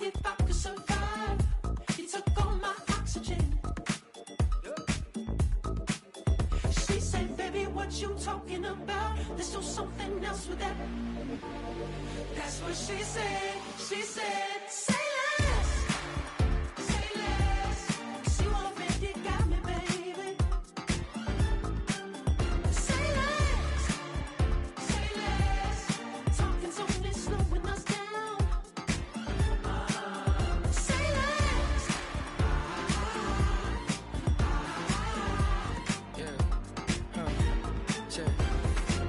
if I could survive. You took all my oxygen. She said, baby, what you talking about? Let's do something else with that. That's what she said. She said, say less. Say less. 'Cause you already got me, baby. Say less. Say less. Talking's only slowing us down. Say less.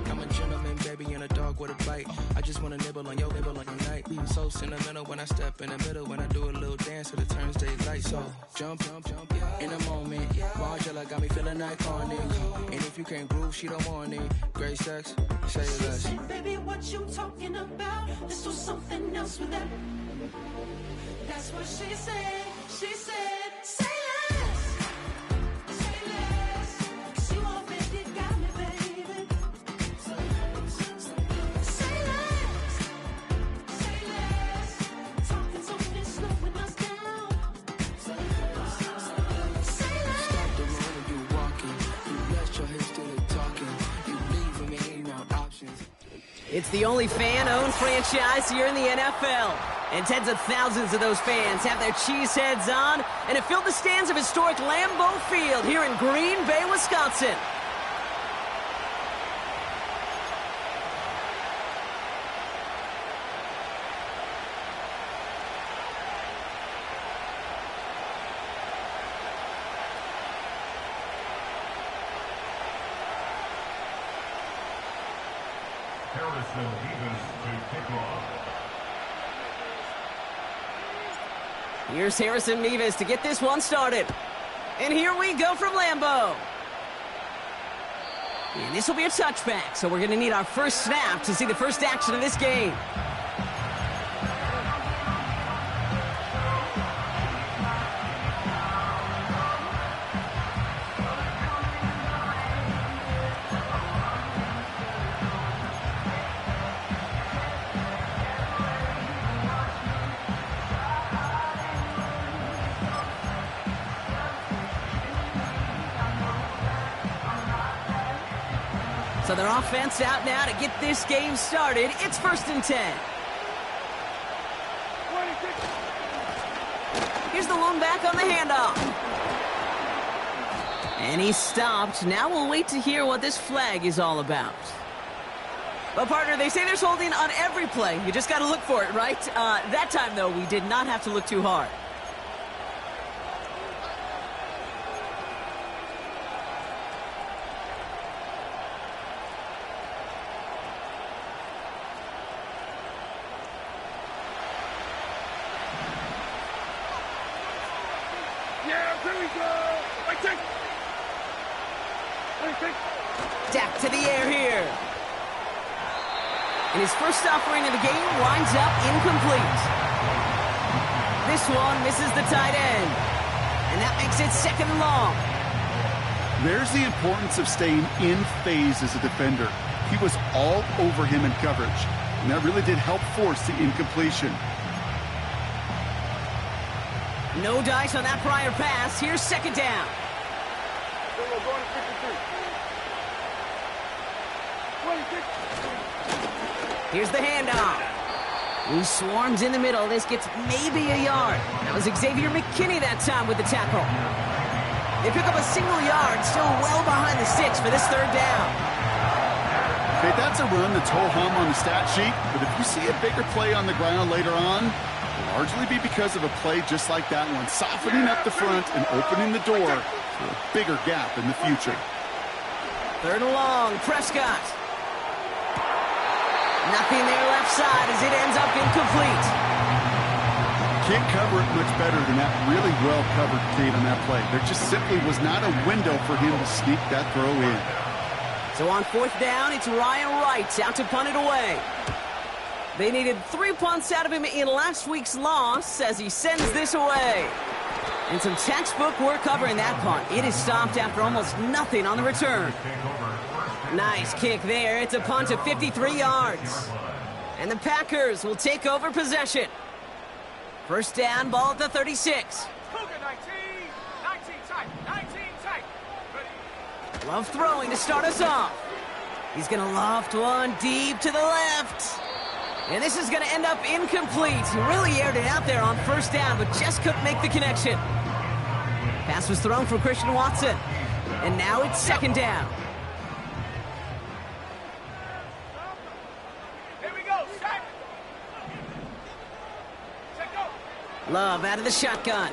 I'm a gentleman, baby, and a dog with a bite. I just wanna nibble on your night. Be so sentimental when I step in the middle. When I do a little dance till it turns daylight. So jump, in a moment. Margella got me feeling iconic. And if you can't groove, she don't want it. Great sex, say less. She said, baby, what you talking about? Let's do something else with that. That's what she said. She said, say less. Say less. 'Cause you already got me, baby. Say less. Say less. Talking's only slowing us down. Say less. Stop the road when you walking. You rest your head still talking. You leaving me ain't no options. It's the only fan-owned franchise here in the NFL. And tens of thousands of those fans have their cheese heads on and have filled the stands of historic Lambeau Field here in Green Bay, Wisconsin. Harrison Davis to kick off. Here's Harrison Nevis to get this one started. And here we go from Lambeau. And this will be a touchback, so we're going to need our first snap to see the first action of this game. So their offense out now to get this game started. It's 1st and 10. Here's the lone back on the handoff. And he's stopped. Now we'll wait to hear what this flag is all about. Well, partner, they say there's holding on every play. You just got to look for it, right? That time, though, we did not have to look too hard. Dak to the air here. And his first offering of the game winds up incomplete. This one misses the tight end. And that makes it 2nd and long. There's the importance of staying in phase as a defender. He was all over him in coverage. And that really did help force the incompletion. No dice on that prior pass. Here's 2nd down. Here's the handoff. He swarms in the middle. This gets maybe a yard. That was Xavier McKinney that time with the tackle. They pick up a single yard, still well behind the sticks for this 3rd down. Okay, that's a run that's ho-hum on the stat sheet, but if you see a bigger play on the ground later on, it'll largely be because of a play just like that one, softening up the front and opening the door for a bigger gap in the future. 3rd and long, Prescott. Nothing there left side as it ends up incomplete. Can't cover it much better than that really well-covered Kate on that play. There just simply was not a window for him to sneak that throw in. So on 4th down, it's Ryan Wright out to punt it away. They needed 3 punts out of him in last week's loss as he sends this away. And some textbook work covering that punt. It is stopped after almost nothing on the return. Nice kick there. It's a punt of 53 yards. And the Packers will take over possession. First down, ball at the 36. Cougar 19 tight, 19 tight. Ready? Love throwing to start us off. He's going to loft one deep to the left. And this is going to end up incomplete. He really aired it out there on first down, but just couldn't make the connection. Pass was thrown for Christian Watson. And now it's second down. Here we go, set. Set, go. Love out of the shotgun.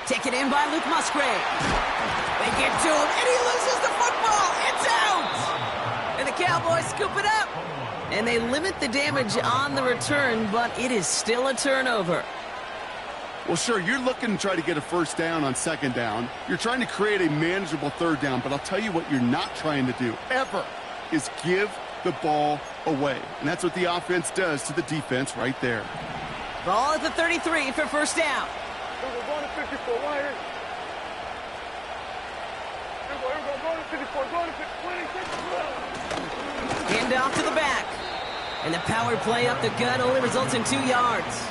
Taken in by Luke Musgrave. They get to him, and he loses the football. It's out! And the Cowboys scoop it up. And they limit the damage on the return, but it is still a turnover. Well, sure, you're looking to try to get a first down on second down. You're trying to create a manageable third down, but I'll tell you what you're not trying to do, ever, is give the ball away. And that's what the offense does to the defense right there. Ball at the 33 for first down. We're going to 54, right here. We're going to 54, going to 26. Hand off to the back. And the power play up the gut only results in 2 yards.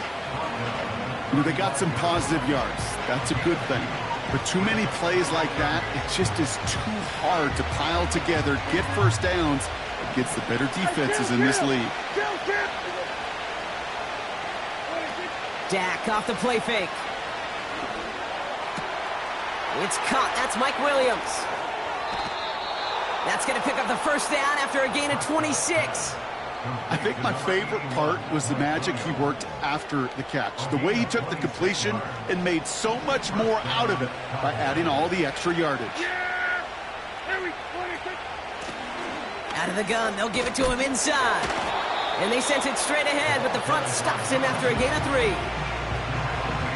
You know, they got some positive yards. That's a good thing. But too many plays like that, it just is too hard to pile together, get first downs against the better defenses in this league. Dak off the play fake. It's caught. That's Mike Williams. That's going to pick up the first down after a gain of 26. I think my favorite part was the magic he worked after the catch. The way he took the completion and made so much more out of it by adding all the extra yardage. Out of the gun, they'll give it to him inside. And they sent it straight ahead, but the front stops him after a gain of 3.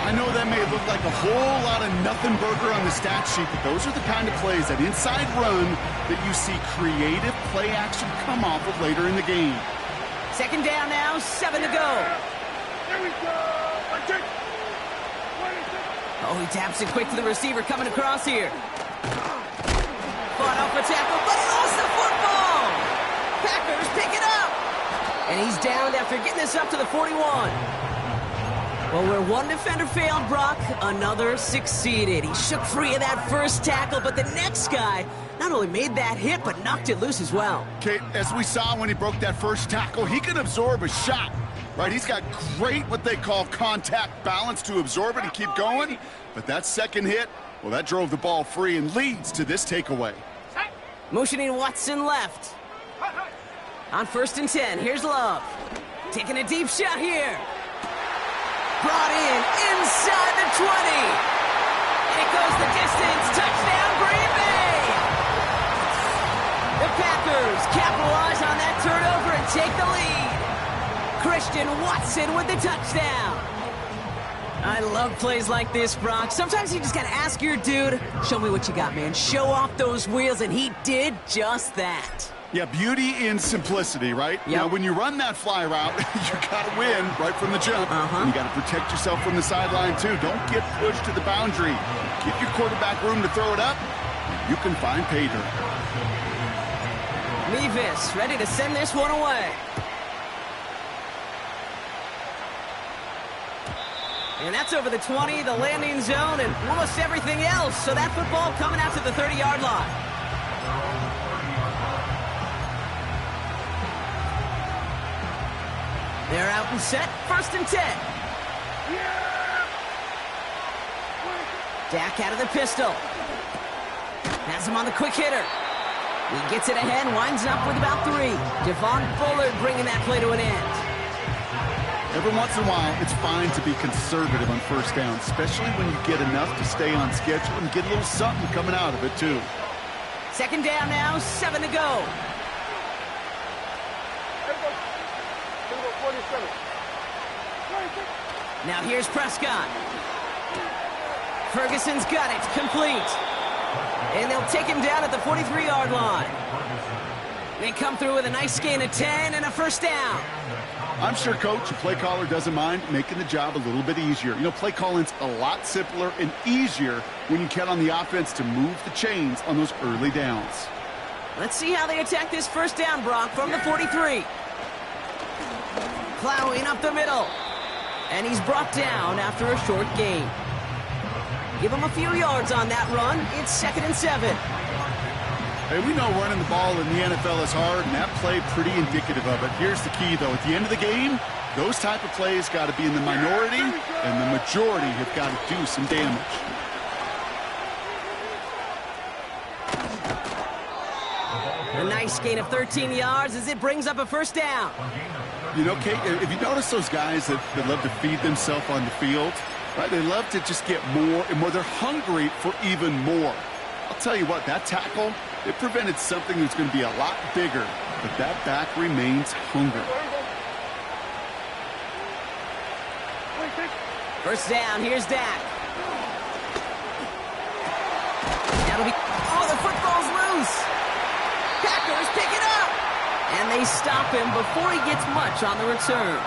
I know that may look like a whole lot of nothing burger on the stat sheet, but those are the kind of plays, that inside run, that you see creative play action come off of later in the game. Second down now, 7 to go. Here we go. Oh, he taps it quick to the receiver coming across here. Fought off a tackle, but he lost the football. Packers pick it up. And he's downed after getting this up to the 41. Well, where one defender failed, Brock, another succeeded. He shook free of that first tackle, but the next guy not only made that hit, but knocked it loose as well. Okay, as we saw when he broke that first tackle, he can absorb a shot, right? He's got great, what they call, contact balance to absorb it and keep going. But that second hit, well, that drove the ball free and leads to this takeaway. Motioning Watson left. On first and 10, here's Love. Taking a deep shot here. Brought in inside the 20. And it goes the distance. Touchdown, Green Bay. The Packers capitalize on that turnover and take the lead. Christian Watson with the touchdown. I love plays like this, Brock. Sometimes you just got to ask your dude, show me what you got, man. Show off those wheels, and he did just that. Yeah, beauty in simplicity, right? Yep. Now, when you run that fly route, you got to win right from the jump. And you got to protect yourself from the sideline, too. Don't get pushed to the boundary. Give your quarterback room to throw it up, and you can find pay dirt. Mevis ready to send this one away. And that's over the 20, the landing zone, and almost everything else. So that football coming out to the 30-yard line. They're out and set, first and 10. Dak out of the pistol. Has him on the quick hitter. He gets it ahead, winds up with about 3. Devon Bullard bringing that play to an end. Every once in a while, it's fine to be conservative on first down, especially when you get enough to stay on schedule and get a little something coming out of it, too. Second down now, 7 to go. Now here's Prescott. Ferguson's got it, complete. And they'll take him down at the 43-yard line. They come through with a nice gain of 10 and a first down. I'm sure, Coach, the play caller doesn't mind making the job a little bit easier. You know, play calling's a lot simpler and easier when you count on the offense to move the chains on those early downs. Let's see how they attack this first down, Brock, from the 43. Plowing up the middle. And he's brought down after a short gain. Give him a few yards on that run. It's 2nd and 7. Hey, we know running the ball in the NFL is hard, and that play pretty indicative of it. Here's the key, though. At the end of the game, those type of plays got to be in the minority, and the majority have got to do some damage. A nice gain of 13 yards as it brings up a first down. You know, Kate, if you notice those guys that love to feed themselves on the field, right? They love to just get more and more. They're hungry for even more. I'll tell you what, that tackle, it prevented something that's going to be a lot bigger, but that back remains hungry. First down, here's Dak. That'll be, oh, the football's loose. Packers pick it up. And they stop him before he gets much on the return.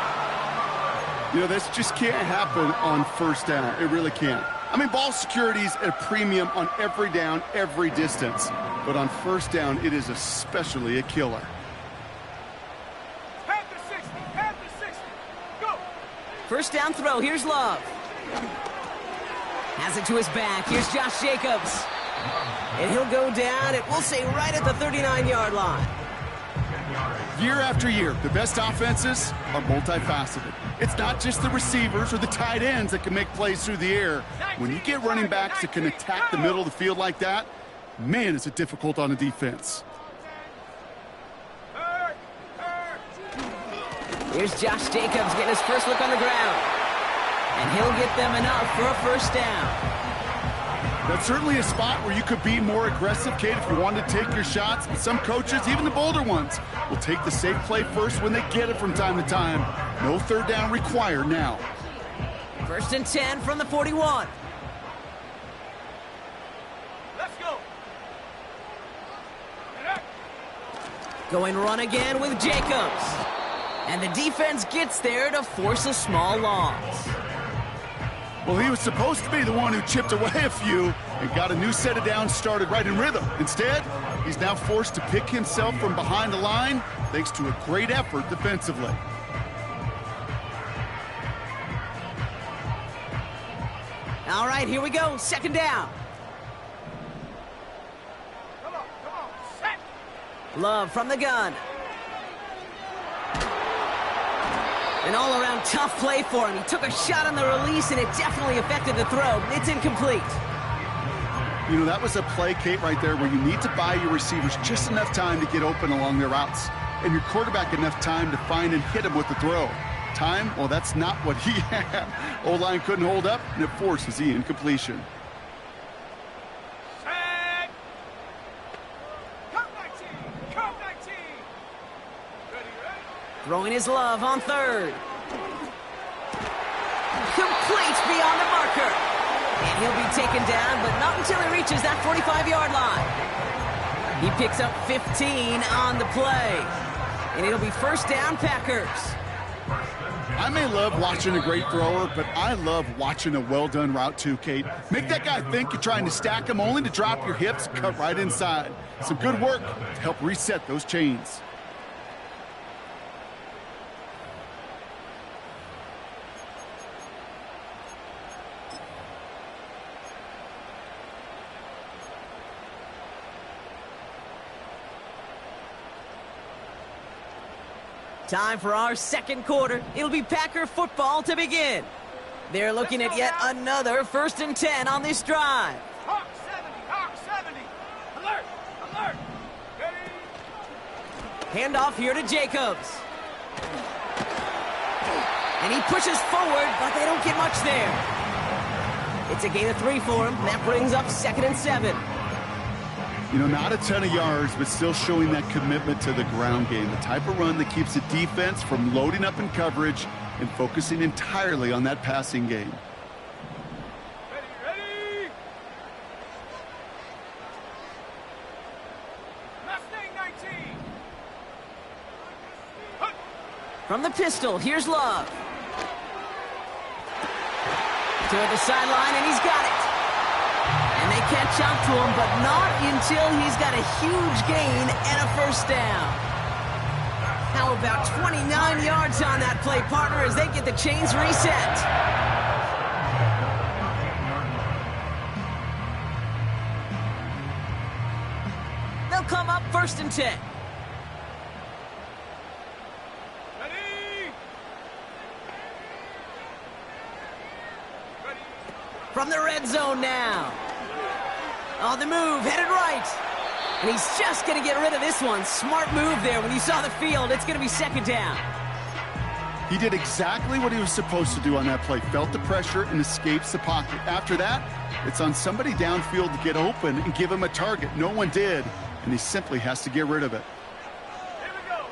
You know, this just can't happen on first down. It really can't. I mean, ball security's at a premium on every down, every distance. But on first down, it is especially a killer. Half the 60, half the 60. Go. First down throw, here's Love. Has it to his back, here's Josh Jacobs. And he'll go down, it will say right at the 39-yard line. Year after year, the best offenses are multifaceted. It's not just the receivers or the tight ends that can make plays through the air. When you get running backs that can attack the middle of the field like that, man, is it difficult on a defense. Here's Josh Jacobs getting his first look on the ground. And he'll get them enough for a first down. That's certainly a spot where you could be more aggressive, Kate, if you wanted to take your shots. But some coaches, even the bolder ones, will take the safe play first when they get it from time to time. No third down required now. First and 10 from the 41. Let's go. Going run again with Jacobs. And the defense gets there to force a small loss. Well, he was supposed to be the one who chipped away a few and got a new set of downs started right in rhythm. Instead, he's now forced to pick himself from behind the line thanks to a great effort defensively. All right, here we go. Second down. Come on, set. Love from the gun. An all-around tough play for him. He took a shot on the release, and it definitely affected the throw. It's incomplete. You know, that was a play, Kate, right there where you need to buy your receivers just enough time to get open along their routes, and your quarterback enough time to find and hit him with the throw. Time? Well, that's not what he had. O-line couldn't hold up, and it forces the incompletion. Set. Come 19. Come 19. Ready. Throwing his Love on third. Complete beyond the marker. And he'll be taken down, but not until he reaches that 45-yard line. He picks up 15 on the play. And it'll be first down, Packers. I may love watching a great thrower, but I love watching a well-done route too, Kate. Make that guy think you're trying to stack him only to drop your hips, cut right inside. Some good work to help reset those chains. Time for our second quarter. It'll be Packer football to begin. They're looking at yet another first and 10 on this drive. Hawk 70. Alert. Ready. Handoff here to Jacobs. And he pushes forward, but they don't get much there. It's a gain of 3 for him. That brings up 2nd and 7. You know, not a ton of yards, but still showing that commitment to the ground game. The type of run that keeps the defense from loading up in coverage and focusing entirely on that passing game. Ready. Mustang 19. From the pistol, here's Love. To the sideline, and he's got it. And they catch up to him, but not until he's got a huge gain and a first down. How about 29 yards on that play, partner, as they get the chains reset? They'll come up 1st and 10. Ready? Ready? From the red zone now. On the move, headed right. And he's just going to get rid of this one. Smart move there. When you saw the field, it's going to be 2nd down. He did exactly what he was supposed to do on that play. Felt the pressure and escapes the pocket. After that, it's on somebody downfield to get open and give him a target. No one did, and he simply has to get rid of it. Here we go.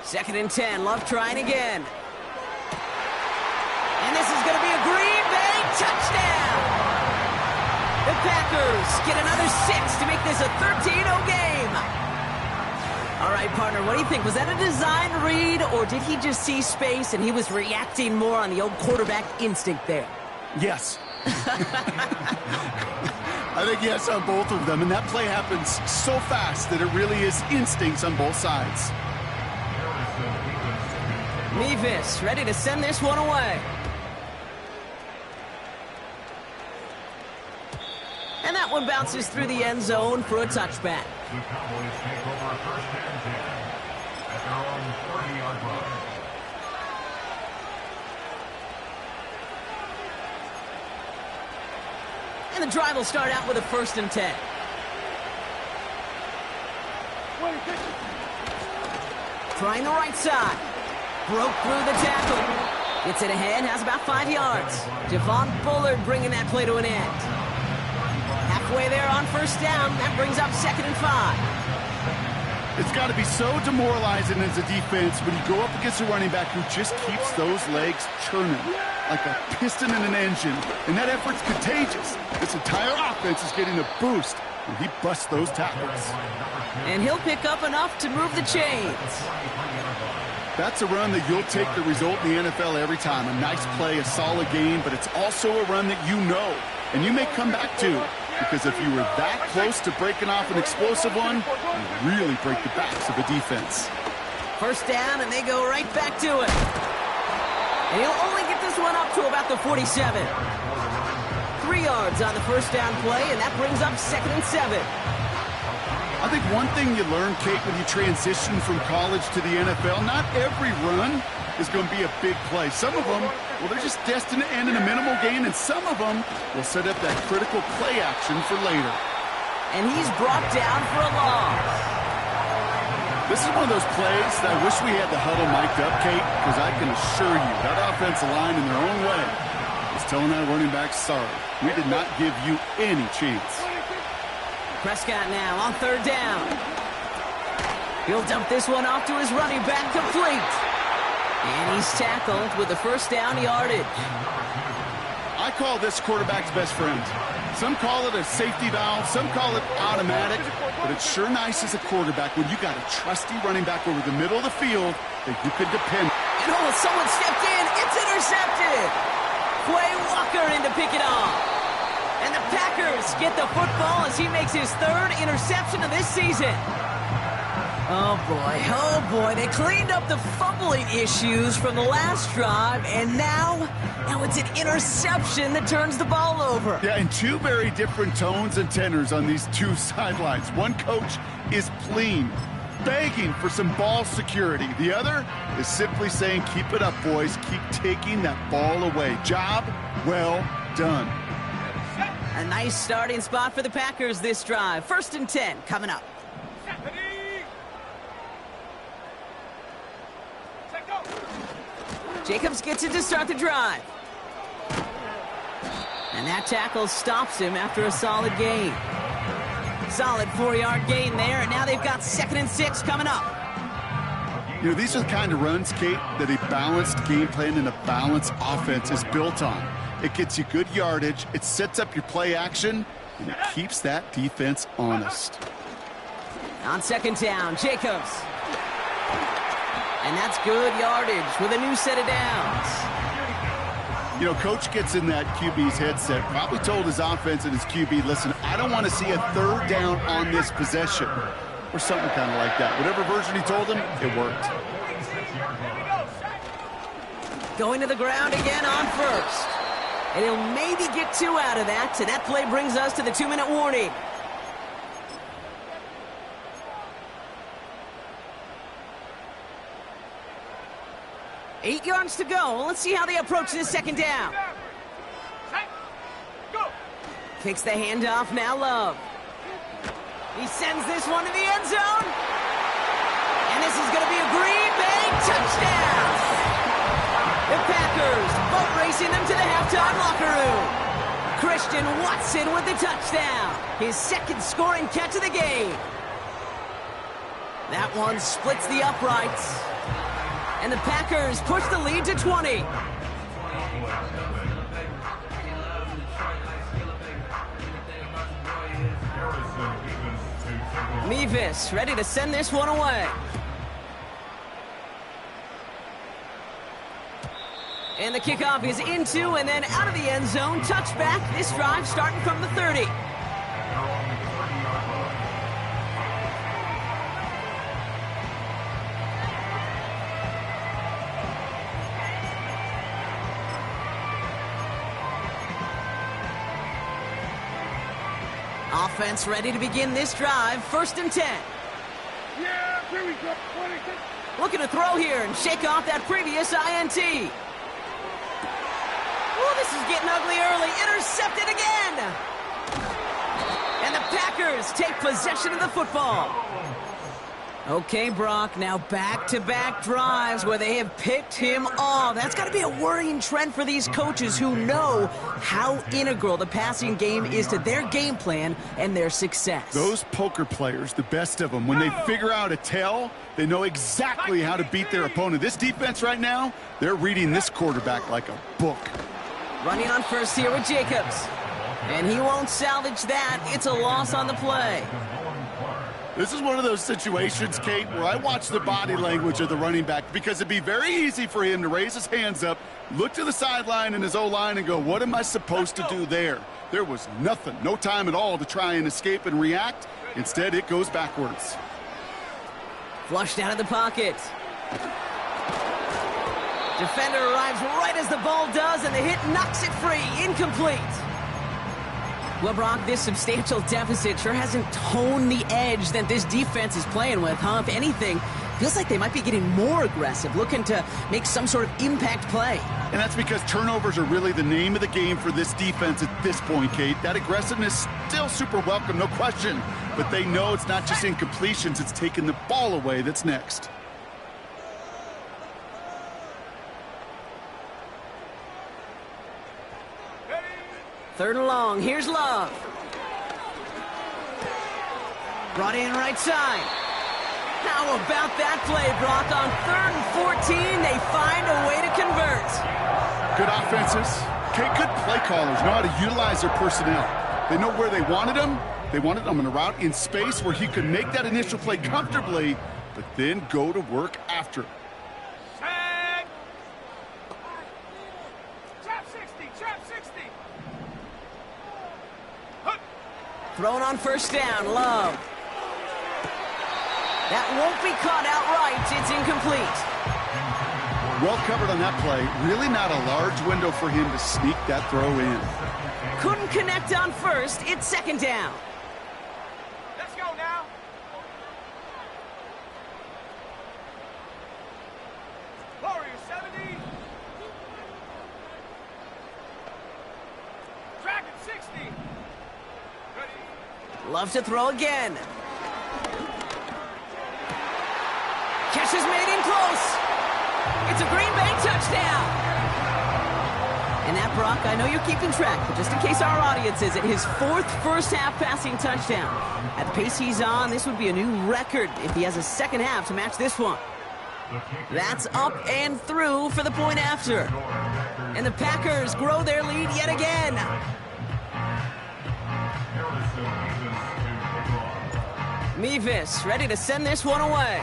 2nd and 10. Love trying again. And this is going to be a Green Bay touchdown. The Packers get another 6 to make this a 13-0 game. All right, partner, what do you think? Was that a design read, or did he just see space and he was reacting more on the old quarterback instinct there? Yes. I think yes on both of them, and that play happens so fast that it really is instincts on both sides. Mevis ready to send this one away. And that one bounces through the end zone for a touchback. The Cowboys take over 1st and 10 at their own 30-yard line. And the drive will start out with a 1st and 10. Trying the right side. Broke through the tackle. Gets it ahead, has about 5 yards. Javon Bullard bringing that play to an end. Halfway there on 1st down. That brings up 2nd and 5. It's got to be so demoralizing as a defense when you go up against a running back who just keeps those legs churning like a piston in an engine. And that effort's contagious. This entire offense is getting a boost when he busts those tackles. And he'll pick up enough to move the chains. That's a run that you'll take the result in the NFL every time. A nice play, a solid game, but it's also a run that you know and you may come back to. Because if you were that close to breaking off an explosive one, you really break the backs of a defense. 1st down, and they go right back to it. And he'll only get this one up to about the 47. 3 yards on the 1st down play, and that brings up 2nd and 7. I think one thing you learn, Kate, when you transition from college to the NFL, not every run is going to be a big play. Some of them, well, they're just destined to end in a minimal gain, and some of them will set up that critical play action for later. And he's brought down for a loss. This is one of those plays that I wish we had the huddle mic'd up, Kate, because I can assure you that offensive line in their own way is telling that running back, sorry, we did not give you any chance. Prescott now on 3rd down. He'll dump this one off to his running back, complete. And he's tackled with the 1st down yardage. I call this quarterback's best friend. Some call it a safety valve, some call it automatic, but it's sure nice as a quarterback when you got a trusty running back over the middle of the field that you can depend on. And oh, someone stepped in. It's intercepted. Quay Walker in to pick it off. And the Packers get the football as he makes his 3rd interception of this season. Oh boy, they cleaned up the fumbling issues from the last drive, and now it's an interception that turns the ball over. Yeah, and 2 very different tones and tenors on these 2 sidelines. One coach is pleading, begging for some ball security. The other is simply saying, keep it up, boys. Keep taking that ball away. Job well done. A nice starting spot for the Packers this drive. 1st and 10 coming up. Jacobs gets it to start the drive. And that tackle stops him after a solid gain. Solid 4-yard gain there, and now they've got 2nd and 6 coming up. You know, these are the kind of runs, Kate, that a balanced game plan and a balanced offense is built on. It gets you good yardage, it sets up your play action, and it keeps that defense honest. On 2nd down, Jacobs. And that's good yardage with a new set of downs. You know, coach gets in that QB's headset, probably told his offense and his QB, listen, I don't want to see a 3rd down on this possession. Or something kind of like that. Whatever version he told him, it worked. 6-yard Here we line. go. Sack. Going to the ground again on first. And he'll maybe get 2 out of that. And that play brings us to the 2-minute warning. Eight yards to go. Let's see how they approach this second down. Sack. Go. Kicks the handoff, now Love. He sends this one to the end zone. And this is going to be a Green Bay touchdown. The Packers boat racing them to the halftime locker room. Christian Watson with the touchdown. His second scoring catch of the game. That one splits the uprights. And the Packers push the lead to 20. Mevis ready to send this one away. And the kickoff is into and then out of the end zone. Touchback. This drive starting from the 30. Offense ready to begin this drive. 1st and 10. Yeah, here we go. 26. Looking to throw here and shake off that previous INT. Oh, this is getting ugly early. Intercepted again. And the Packers take possession of the football. Okay, Brock, now back-to-back drives where they have picked him off. That's got to be a worrying trend for these coaches who know how integral the passing game is to their game plan and their success. Those poker players, the best of them, when they figure out a tell, they know exactly how to beat their opponent. This defense right now, they're reading this quarterback like a book. Running on first here with Jacobs. And he won't salvage that. It's a loss on the play. This is one of those situations, Kate, where I watch the body language of the running back because it'd be very easy for him to raise his hands up, look to the sideline and his O-line and go, what am I supposed to do there? There was nothing, no time at all to try and escape and react. Instead, it goes backwards. Flushed out of the pocket. Defender arrives right as the ball does, and the hit knocks it free. Incomplete. Well, Brock, this substantial deficit sure hasn't toned the edge that this defense is playing with, huh? If anything, feels like they might be getting more aggressive, looking to make some sort of impact play. And that's because turnovers are really the name of the game for this defense at this point, Kate. That aggressiveness still super welcome, no question. But they know it's not just incompletions, it's taking the ball away that's next. Third and long. Here's Love. Brought in right side. How about that play, Brock? On 3rd and 14, they find a way to convert. Good offenses. Kate, good play callers know how to utilize their personnel. They know where they wanted them. They wanted them in a route in space where he could make that initial play comfortably, but then go to work after. Sack. Trap 60. Trap 60. Thrown on first down. Love. That won't be caught outright. It's incomplete. Well covered on that play. Really not a large window for him to sneak that throw in. Couldn't connect on first. It's 2nd down. Let's go now. Warrior 70. Dragon 60. Ready. Love to throw again. Catch is made in close. It's a Green Bay touchdown. And that, Brock, I know you're keeping track, but just in case our audience isn't, his 4th first-half passing touchdown. At the pace he's on, this would be a new record if he has a second half to match this one. That's up and through for the point after. And the Packers grow their lead yet again. Mevis ready to send this one away.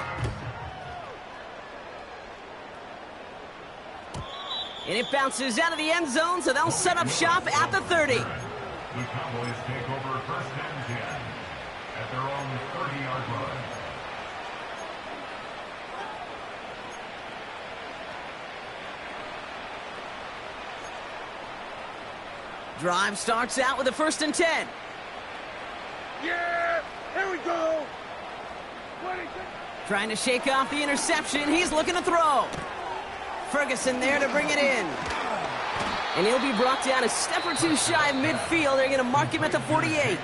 And it bounces out of the end zone, so they'll set up shop at the 30. The Cowboys take over 1st and 10 at their own 30-yard line. Drive starts out with a 1st and 10. Yeah, here we go. 26. Trying to shake off the interception. He's looking to throw. Ferguson there to bring it in. And he'll be brought down a step or two shy of midfield. They're going to mark him at the 48.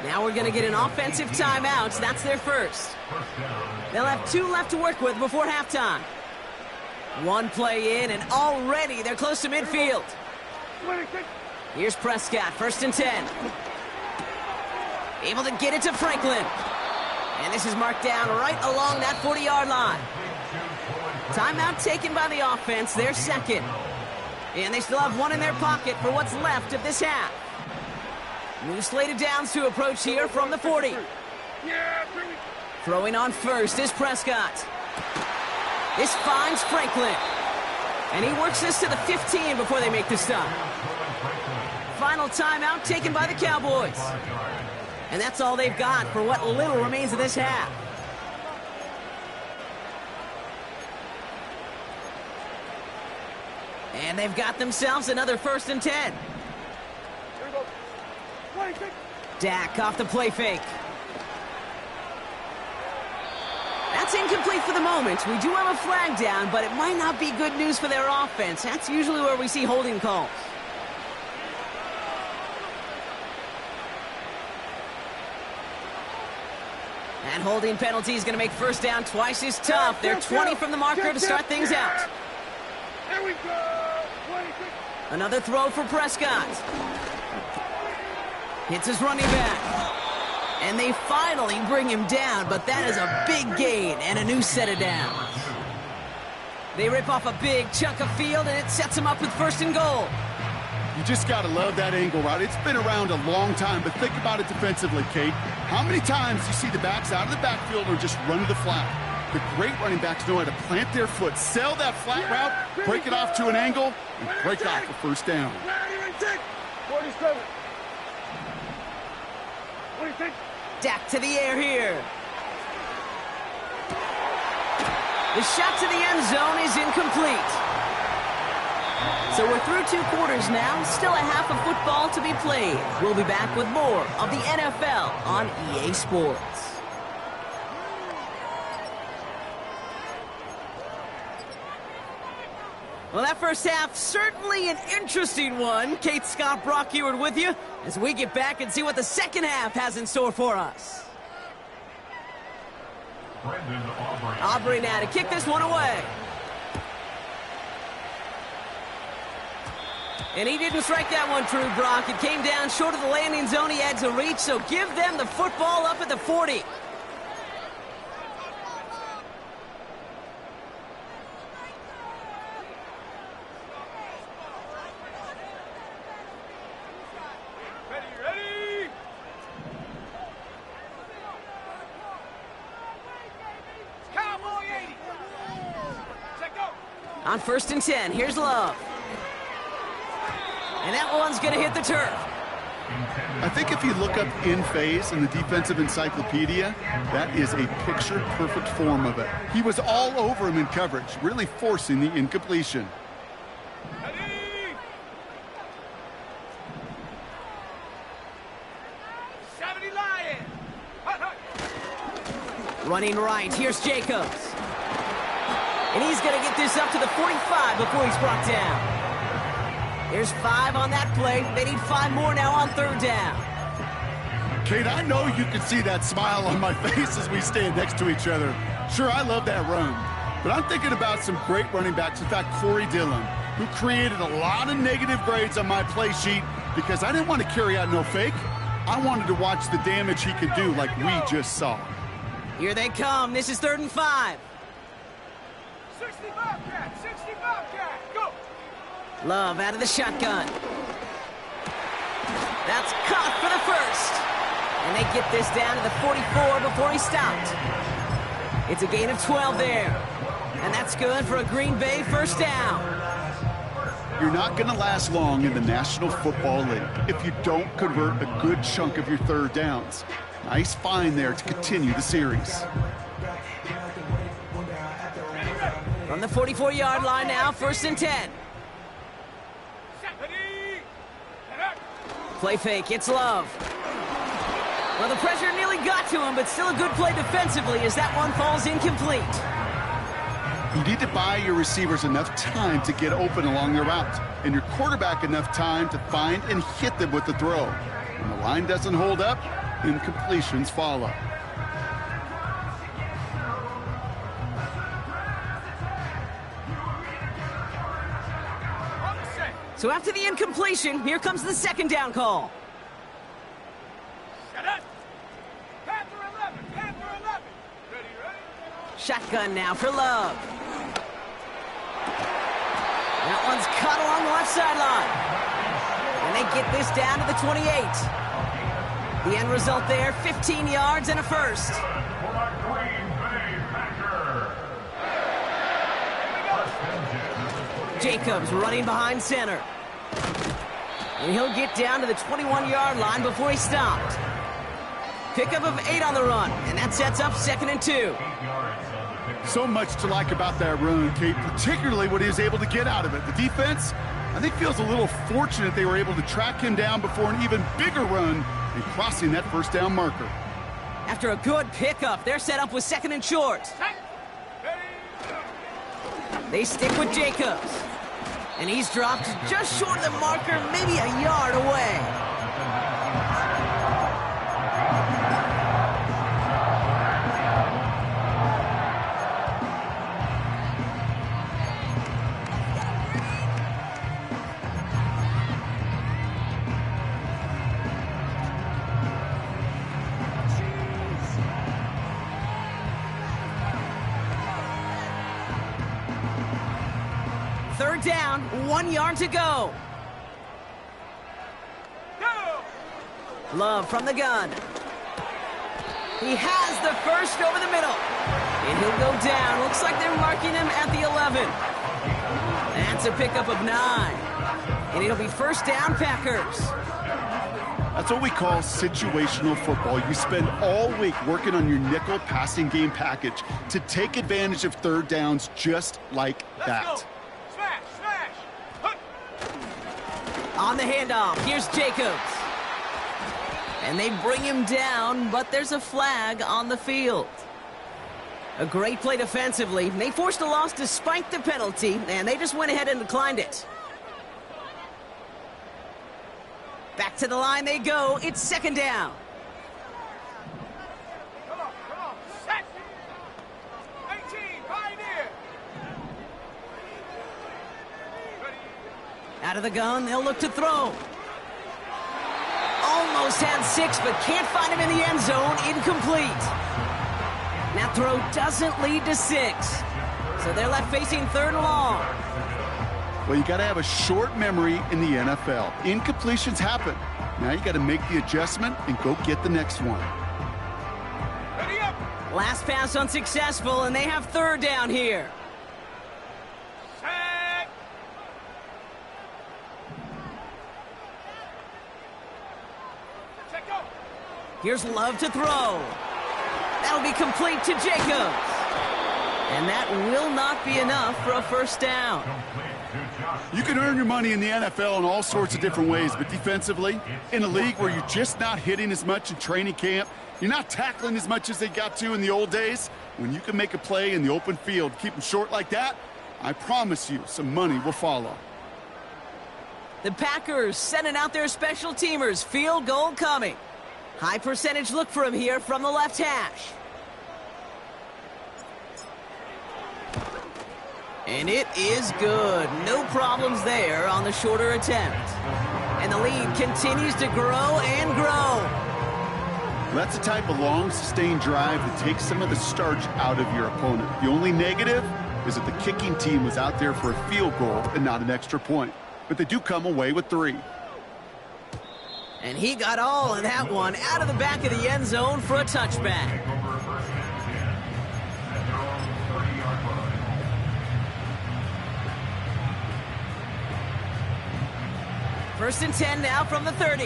Now we're going to get an offensive timeout. That's their first. They'll have 2 left to work with before halftime. 1 play in, and already they're close to midfield. 26. Here's Prescott, 1st and 10. Able to get it to Franklin. And this is marked down right along that 40-yard line. Timeout taken by the offense, their second. And they still have 1 in their pocket for what's left of this half. New slated downs to approach here from the 40. Yeah, bring it. Throwing on first is Prescott. This finds Franklin. And he works this to the 15 before they make the stop. Final timeout taken by the Cowboys. And that's all they've got for what little remains of this half. And they've got themselves another 1st and 10. Here we go. 26. Dak off the play fake. That's incomplete for the moment. We do have a flag down, but it might not be good news for their offense. That's usually where we see holding calls. That holding penalty is going to make first down twice as tough. They're 20 from the marker to start things out. Here we go. 26. Another throw for Prescott. Hits his running back. And they finally bring him down, but that is a big gain and a new set of downs. They rip off a big chunk of field, and it sets them up with 1st and goal. You just got to love that angle, right? It's been around a long time, but think about it defensively, Kate. How many times do you see the backs out of the backfield or just run to the flat? The great running backs know how to plant their foot, sell that flat route, break it off to an angle, and break off a 1st down. 47. 26. Dak to the air here. The shot to the end zone is incomplete. So we're through 2 quarters now. Still a half of football to be played. We'll be back with more of the NFL on EA Sports. Well, that first half, certainly an interesting one. Kate, Scott, Brock Ewart with you as we get back and see what the second half has in store for us. Aubrey now to kick this one away. And he didn't strike that one true, Brock. It came down short of the landing zone he had to reach, so give them the football up at the 40. Ready. Cowboy 80. Check go. On 1st and 10, here's Love. And that one's going to hit the turf. I think if you look up in phase in the defensive encyclopedia, that is a picture-perfect form of it. He was all over him in coverage, really forcing the incompletion. Ready. 70 Lion. Hut, hut. Running right, here's Jacobs. And he's going to get this up to the 45 before he's brought down. There's 5 on that play. They need 5 more now on 3rd down. Kate, I know you can see that smile on my face as we stand next to each other. Sure, I love that run. But I'm thinking about some great running backs. In fact, Corey Dillon, who created a lot of negative grades on my play sheet because I didn't want to carry out no fake. I wanted to watch the damage he could do like we just saw. Here they come. This is 3rd and 5. 65 cat. 65 cat. Go. Love out of the shotgun. That's caught for the first. And they get this down to the 44 before he stopped. It's a gain of 12 there. And that's good for a Green Bay 1st down. You're not going to last long in the National Football League if you don't convert a good chunk of your 3rd downs. Nice find there to continue the series. From the 44-yard line now, 1st and 10. Ready. Play fake, it's Love. Well, the pressure nearly got to him, but still a good play defensively as that one falls incomplete. You need to buy your receivers enough time to get open along their route, and your quarterback enough time to find and hit them with the throw. When the line doesn't hold up, incompletions follow. So after the incompletion, here comes the second down call. Set up. Panther 11. Panther 11. Ready, ready? Shotgun now for Love. That one's caught along the left sideline. And they get this down to the 28. The end result there, 15 yards and a first. Jacobs running behind center. And he'll get down to the 21-yard line before he stopped. Pickup of 8 on the run, and that sets up 2nd and 2. So much to like about that run, Kate, particularly what he was able to get out of it. The defense, I think, feels a little fortunate they were able to track him down before an even bigger run and crossing that first down marker. After a good pickup, they're set up with 2nd and short. They stick with Jacobs. And he's dropped just short of the marker, maybe a yard away. Third down, 1 yard to go. Love from the gun. He has the first over the middle. And he'll go down. Looks like they're marking him at the 11. That's a pickup of 9. And it'll be first down, Packers. That's what we call situational football. You spend all week working on your nickel passing game package to take advantage of third downs just like that. On the handoff, here's Jacobs. And they bring him down, but there's a flag on the field. A great play defensively. They forced a loss despite the penalty, and they just went ahead and declined it. Back to the line they go. It's 2nd down. Come on. Set. 18, Pioneer. Ready. Out of the gun, they'll look to throw. Almost had 6, but can't find him in the end zone. Incomplete. That throw doesn't lead to 6. So they're left facing 3rd and long. Well, you got to have a short memory in the NFL. Incompletions happen. Now you got to make the adjustment and go get the next one. Ready up. Last pass unsuccessful, and they have 3rd down here. Set. Set, go. Here's Love to throw. That'll be complete to Jacobs. And that will not be enough for a first down. You can earn your money in the NFL in all sorts of different ways, but defensively, in a league where you're just not hitting as much in training camp, you're not tackling as much as they got to in the old days, when you can make a play in the open field, keep them short like that, I promise you some money will follow. The Packers sending out their special teamers. Field goal coming. High percentage look for him here from the left hash. And it is good. No problems there on the shorter attempt. And the lead continues to grow and grow. That's the type of long, sustained drive that takes some of the starch out of your opponent. The only negative is that the kicking team was out there for a field goal and not an extra point. But they do come away with 3. And he got all of that one out of the back of the end zone for a touchback. First and 10 now from the 30.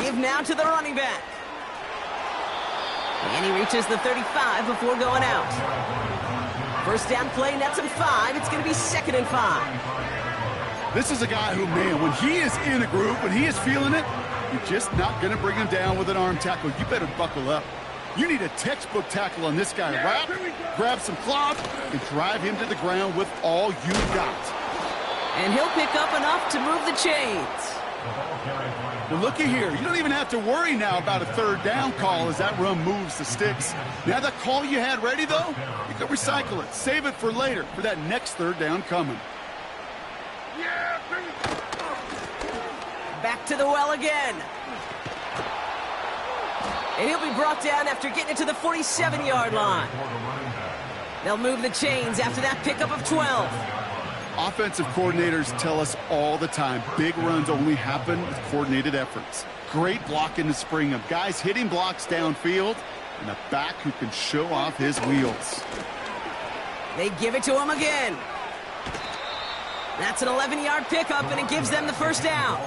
Give now to the running back. And he reaches the 35 before going out. First down play nets him 5. It's going to be 2nd and 5. This is a guy who, man, when he is in a group, when he is feeling it, you're just not going to bring him down with an arm tackle. You better buckle up. You need a textbook tackle on this guy. Wrap, grab some cloth, and drive him to the ground with all you got. And he'll pick up enough to move the chains. But looky here. You don't even have to worry now about a third down call as that run moves the sticks. Now that call you had ready, though, you can recycle it. Save it for later for that next third down coming. Back to the well again. And he'll be brought down after getting it to the 47-yard line. They'll move the chains after that pickup of 12. Offensive coordinators tell us all the time, big runs only happen with coordinated efforts. Great block in the spring of guys hitting blocks downfield and a back who can show off his wheels. They give it to him again. That's an 11-yard pickup, and it gives them the first down.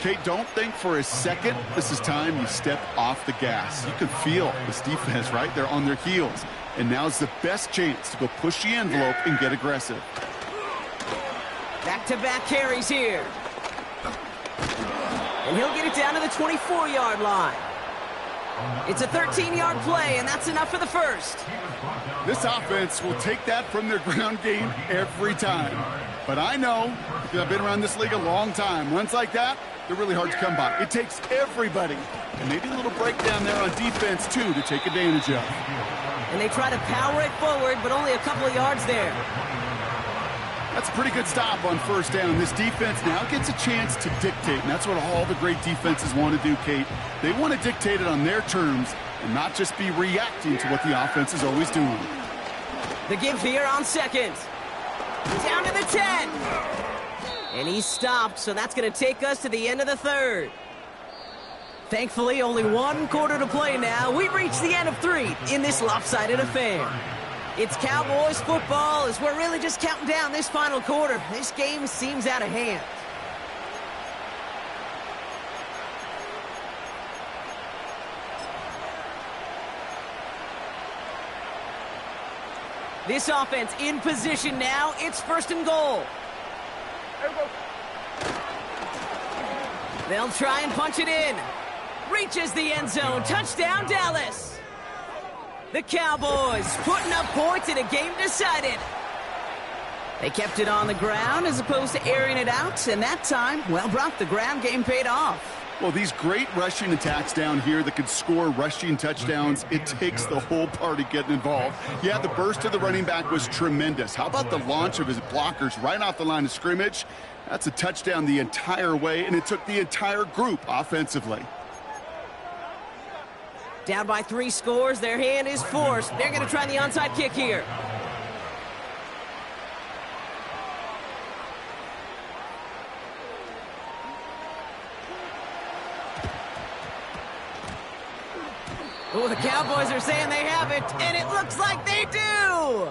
Kate, don't think for a second this is time you step off the gas. You can feel this defense right there on their heels. And now's the best chance to go push the envelope and get aggressive. Back-to-back carries here. And he'll get it down to the 24-yard line. It's a 13-yard play, and that's enough for the first. This offense will take that from their ground game every time. But I know, because I've been around this league a long time, runs like that, they're really hard to come by. It takes everybody, and maybe a little breakdown there on defense, too, to take advantage of. And they try to power it forward, but only a couple of yards there. That's a pretty good stop on first down. This defense now gets a chance to dictate, and that's what all the great defenses want to do, Kate. They want to dictate it on their terms and not just be reacting to what the offense is always doing. The give here on second. Down to the 10. And he's stopped, so that's going to take us to the end of the third. Thankfully, only one quarter to play now. We've reached the end of 3 in this lopsided affair. It's Cowboys football as we're really just counting down this final quarter. This game seems out of hand. This offense in position now. It's 1st and goal. They'll try and punch it in. Reaches the end zone. Touchdown, Dallas. The Cowboys putting up points in a game decided. They kept it on the ground as opposed to airing it out, and that time, well, Brock, the ground game paid off. Well, these great rushing attacks down here that could score rushing touchdowns, it takes the whole party getting involved. Yeah, the burst of the running back was tremendous. How about the launch of his blockers right off the line of scrimmage? That's a touchdown the entire way, and it took the entire group offensively. Down by 3 scores, their hand is forced. They're going to try the onside kick here. Oh, the Cowboys are saying they have it, and it looks like they do!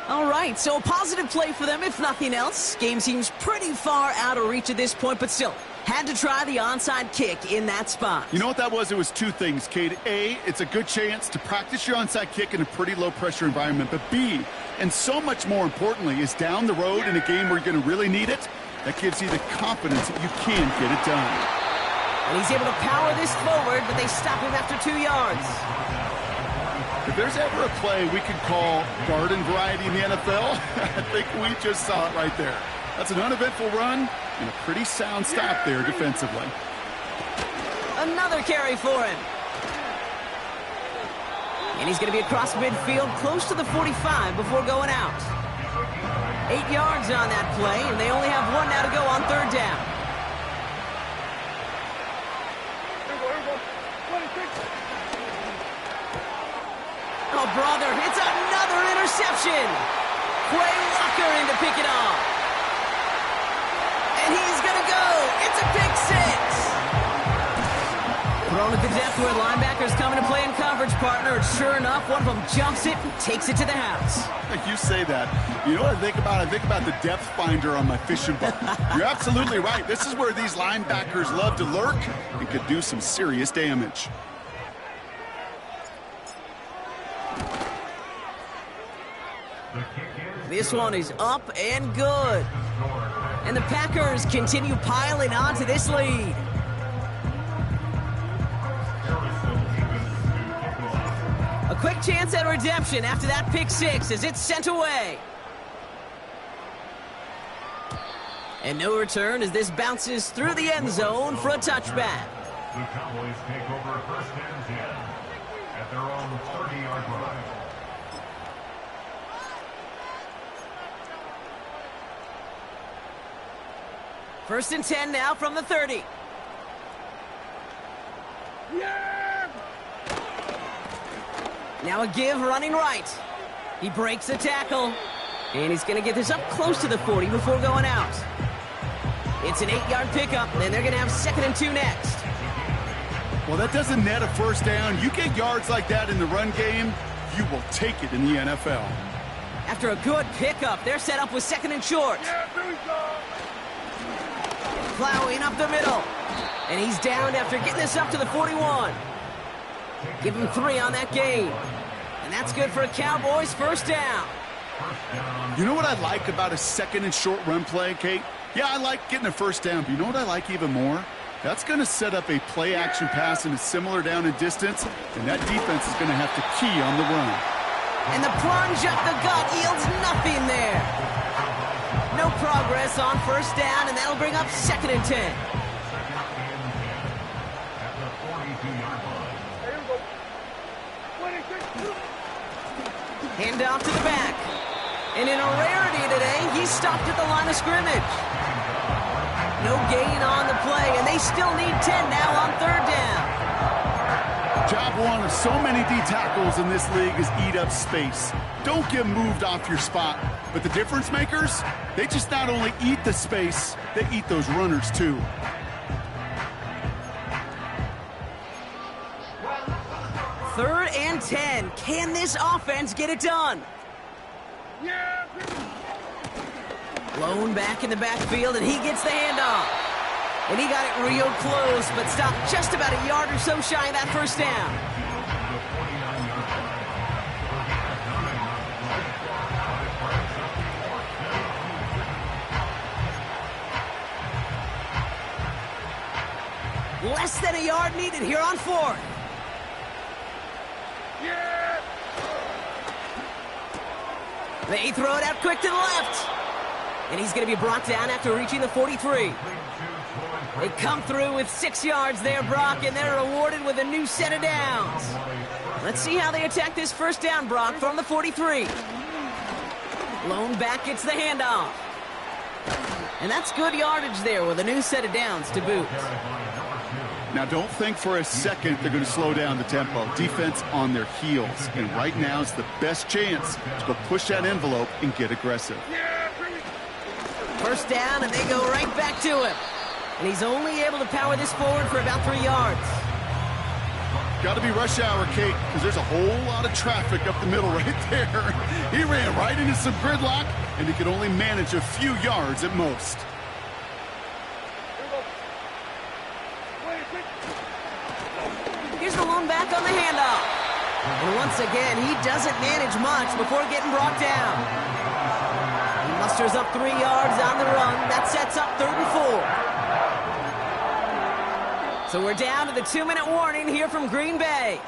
All right, so a positive play for them, if nothing else. Game seems pretty far out of reach at this point, but still, had to try the onside kick in that spot. You know what that was? It was 2 things, Kate. A, it's a good chance to practice your onside kick in a pretty low-pressure environment. But B, and so much more importantly, is down the road in a game where you're going to really need it, that gives you the confidence that you can get it done. And he's able to power this forward, but they stop him after 2 yards. If there's ever a play we could call garden variety in the NFL, I think we just saw it right there. That's an uneventful run and a pretty sound stop there defensively. Another carry for him. And he's going to be across midfield close to the 45 before going out. 8 yards on that play, and they only have 1 now to go on 3rd down. Oh, brother, it's another interception. Quay Walker in to pick it off. And he's going to go. It's a pick 6. Thrown at the depth where linebackers coming to play in coverage, partner. And sure enough, one of them jumps it and takes it to the house. You say that. You know what I think about? I think about the depth finder on my fishing boat. You're absolutely right. This is where these linebackers love to lurk and could do some serious damage. This one is up and good. And the Packers continue piling onto this lead. A quick chance at redemption after that pick six as it's sent away. And no return as this bounces through the end zone for a touchback. The Cowboys take over first and 10 at their own 30-yard line. First and 10 now from the 30. Now a give running right. He breaks the tackle. And he's going to get this up close to the 40 before going out. It's an 8-yard pickup, and they're going to have 2nd and 2 next. Well, that doesn't net a first down. You get yards like that in the run game, you will take it in the NFL. After a good pickup, they're set up with 2nd and short. Plowing up the middle. And he's down after getting this up to the 41. Give him 3 on that gain. And that's good for a Cowboys first down. You know what I like about a 2nd and short run play, Kate? Yeah, I like getting a first down, but you know what I like even more? That's going to set up a play-action pass in a similar down and distance, and that defense is going to have to key on the run. And the plunge up the gut yields nothing there. No progress on first down, and that'll bring up 2nd and 10. Hand off to the back. And in a rarity today, he's stopped at the line of scrimmage. No gain on the play, and they still need 10 now on 3rd down. Job one of so many D tackles in this league is eat up space. Don't get moved off your spot. But the difference makers, they just not only eat the space, they eat those runners too. Third and 10. Can this offense get it done? Blown back in the backfield, and he gets the handoff. And he got it real close, but stopped just about a yard or so shy of that first down. Less than a yard needed here on 4th. They throw it out quick to the left. And he's going to be brought down after reaching the 43. They come through with 6 yards there, Brock, and they're rewarded with a new set of downs. Let's see how they attack this first down, Brock, from the 43. Blown back gets the handoff. And that's good yardage there with a new set of downs to boot. Now, don't think for a second they're going to slow down the tempo. Defense on their heels. And right now is the best chance to go push that envelope and get aggressive. First down, and they go right back to him. And he's only able to power this forward for about 3 yards. Got to be rush hour, Kate, because there's a whole lot of traffic up the middle right there. He ran right into some gridlock, and he could only manage a few yards at most. Here's the lone back on the handoff. And once again, he doesn't manage much before getting brought down. He musters up 3 yards on the run. That sets up 3rd and 4. So we're down to the 2-minute warning here from Green Bay.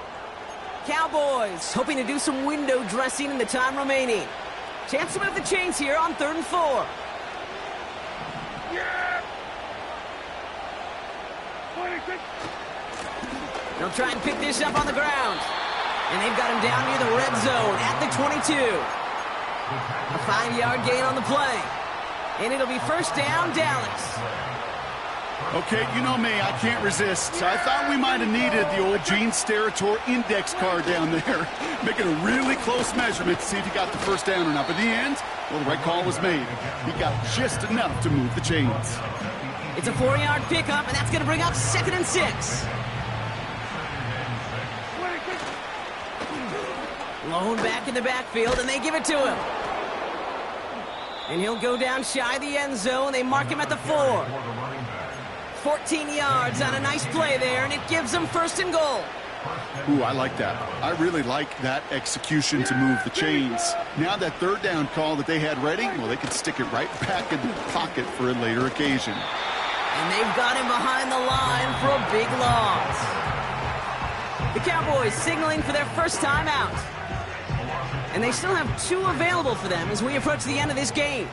Cowboys hoping to do some window dressing in the time remaining. Chance to move the chains here on 3rd and 4. They'll try and pick this up on the ground. And they've got him down near the red zone at the 22. A 5-yard gain on the play. And it'll be first down, Dallas. Okay, you know me, I can't resist. I thought we might have needed the old Gene Steratore index card down there, making a really close measurement to see if he got the first down or not. But in the end, well, the right call was made. He got just enough to move the chains. It's a 4-yard pickup, and that's going to bring up 2nd and 6. Lone back in the backfield, and they give it to him. And he'll go down shy of the end zone. They mark him at the 4. 14 yards on a nice play there, and it gives them 1st and goal. Ooh, I like that. I really like that execution to move the chains. Now that third down call that they had ready, well, they could stick it right back in the pocket for a later occasion. And they've got him behind the line for a big loss. The Cowboys signaling for their first time out. And they still have 2 available for them as we approach the end of this game.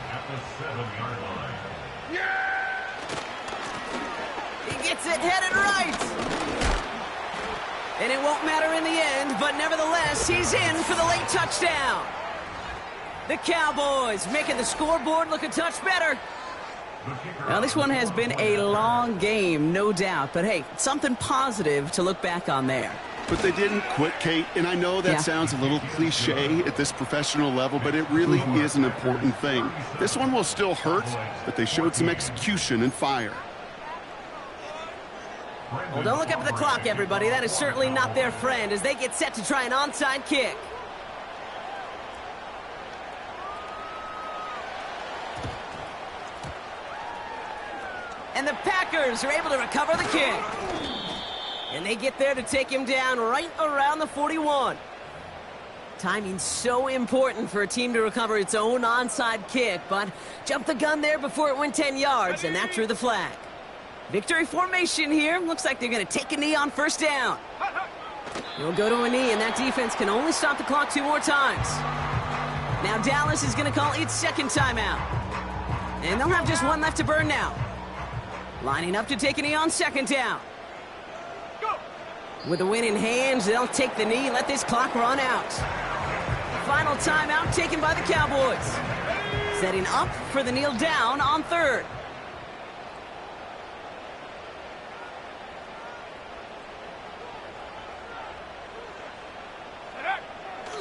He gets it headed right. And it won't matter in the end, but nevertheless, he's in for the late touchdown. The Cowboys making the scoreboard look a touch better. Now, this one has been a long game, no doubt. But, hey, something positive to look back on there. But they didn't quit, Kate, and I know that sounds a little cliche at this professional level, but it really is an important thing. This one will still hurt, but they showed some execution and fire. Well, don't look up at the clock, everybody. That is certainly not their friend as they get set to try an onside kick. And the Packers are able to recover the kick. And they get there to take him down right around the 41. Timing's so important for a team to recover its own onside kick, but jumped the gun there before it went 10 yards, and that drew the flag. Victory formation here. Looks like they're going to take a knee on first down. He'll go to a knee, and that defense can only stop the clock 2 more times. Now Dallas is going to call its second timeout. And they'll have just 1 left to burn now. Lining up to take a knee on second down. With the win in hands, they'll take the knee and let this clock run out. Final timeout taken by the Cowboys. Setting up for the kneel down on third.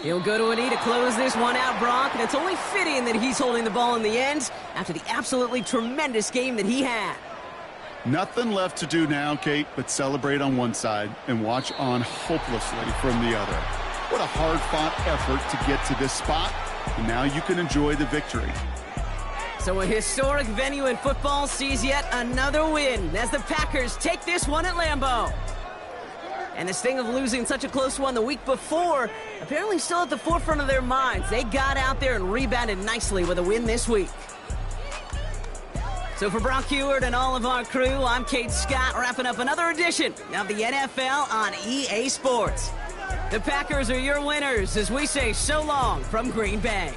He'll go to a knee to close this one out, Brock, and it's only fitting that he's holding the ball in the end after the absolutely tremendous game that he had. Nothing left to do now, Kate, but celebrate on one side and watch on hopelessly from the other. What a hard-fought effort to get to this spot, and now you can enjoy the victory. So a historic venue in football sees yet another win as the Packers take this one at Lambeau. And the sting of losing such a close one the week before apparently still at the forefront of their minds. They got out there and rebounded nicely with a win this week. So for Brock Heward and all of our crew, I'm Kate Scott, wrapping up another edition of the NFL on EA Sports. The Packers are your winners as we say so long from Green Bay.